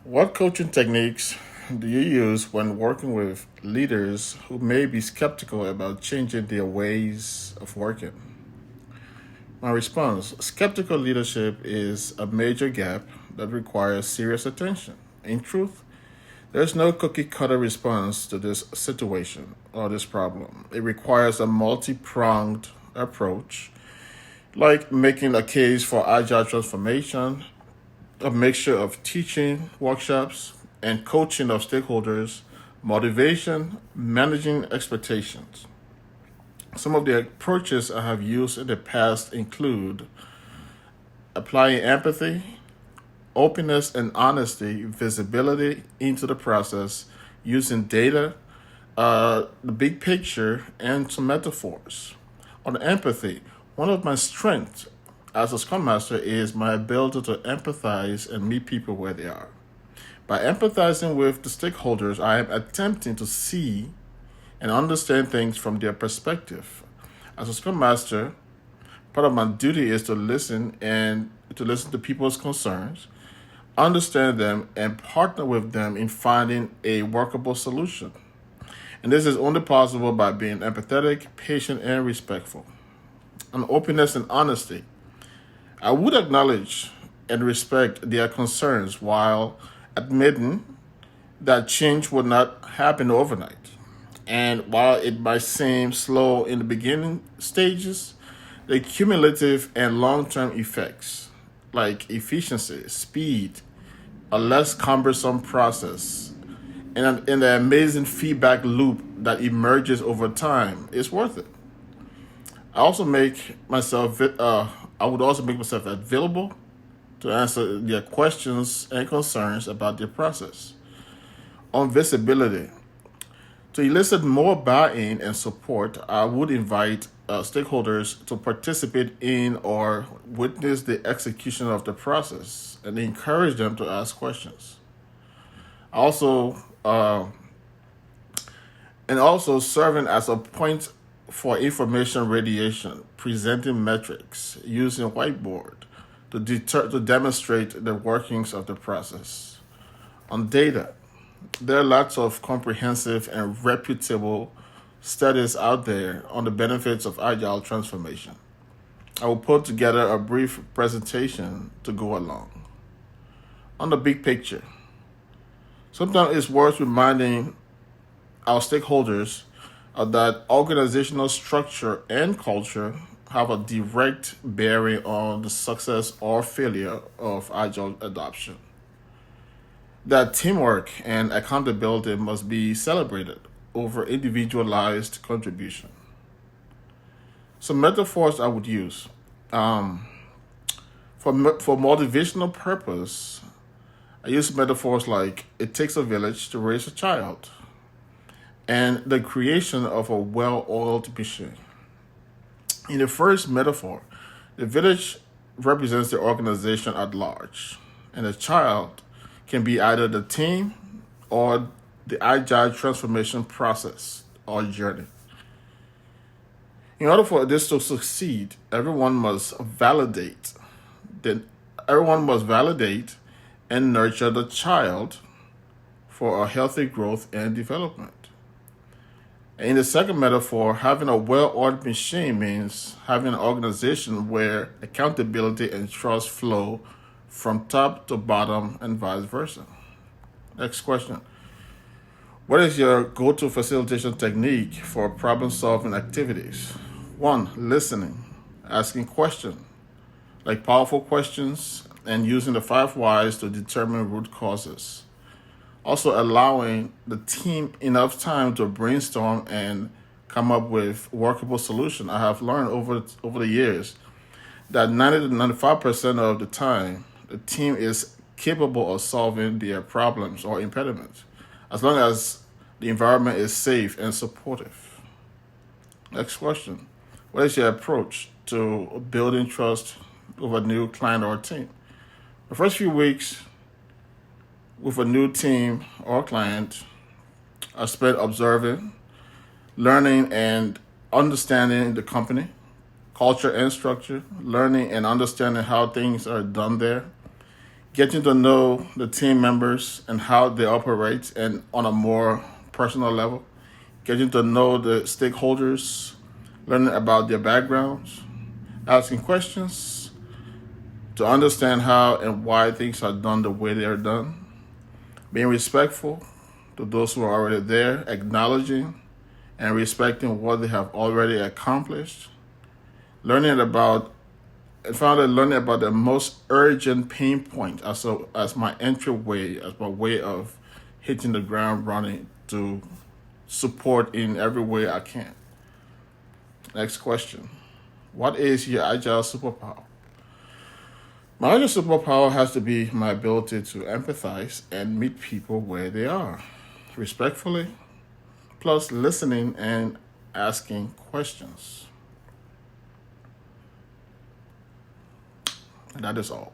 What coaching techniques do you use when working with leaders who may be skeptical about changing their ways of working? My response: skeptical leadership is a major gap that requires serious attention. In truth, there's no cookie cutter response to this situation or this problem. It requires a multi pronged approach, like making a case for agile transformation, a mixture of teaching, workshops, and coaching of stakeholders, motivation, managing expectations. Some of the approaches I have used in the past include applying empathy, openness and honesty, visibility into the process, using data, the big picture, and some metaphors. On empathy, one of my strengths as a Scrum Master is my ability to empathize and meet people where they are. By empathizing with the stakeholders, I am attempting to see and understand things from their perspective. As a Scrum Master, part of my duty is to listen to people's concerns, understand them, and partner with them in finding a workable solution. And this is only possible by being empathetic, patient, and respectful. On openness and honesty, I would acknowledge and respect their concerns while admitting that change would not happen overnight. And while it might seem slow in the beginning stages, the cumulative and long term effects, like efficiency, speed, a less cumbersome process, and the amazing feedback loop that emerges over time is worth it. I also make myself, I would also make myself available to answer their questions and concerns about their process. On visibility, to elicit more buy-in and support, I would invite stakeholders to participate in or witness the execution of the process and encourage them to ask questions. Also, and also serving as a point for information radiation, presenting metrics, using whiteboard to demonstrate the workings of the process. On data, there are lots of comprehensive and reputable studies out there on the benefits of agile transformation. I will put together a brief presentation to go along. On the big picture, sometimes it's worth reminding our stakeholders that organizational structure and culture have a direct bearing on the success or failure of agile adoption. That teamwork and accountability must be celebrated over individualized contribution. Some metaphors I would use for motivational purpose. I use metaphors like it takes a village to raise a child, and the creation of a well-oiled machine. In the first metaphor, the village represents the organization at large, and the child can be either the team or the agile transformation process or journey. In order for this to succeed, then everyone must validate and nurture the child for a healthy growth and development. In the second metaphor, having a well-oiled machine means having an organization where accountability and trust flow from top to bottom and vice versa. Next question. What is your go-to facilitation technique for problem-solving activities? One, listening, asking questions, like powerful questions, and using the 5 whys to determine root causes. Also allowing the team enough time to brainstorm and come up with workable solution. I have learned over the years that 90 to 95% of the time, the team is capable of solving their problems or impediments, as long as the environment is safe and supportive. Next question. What is your approach to building trust with a new client or team? The first few weeks with a new team or client, I spent observing, learning, and understanding the company, culture and structure, learning and understanding how things are done there, Getting to know the team members and how they operate, and on a more personal level, getting to know the stakeholders, learning about their backgrounds, asking questions to understand how and why things are done the way they are done, being respectful to those who are already there, acknowledging and respecting what they have already accomplished, learning about and finally learning about the most urgent pain point as my entryway, as my way of hitting the ground running to support in every way I can. Next question. What is your agile superpower? My agile superpower has to be my ability to empathize and meet people where they are, respectfully, plus listening and asking questions. And that is all.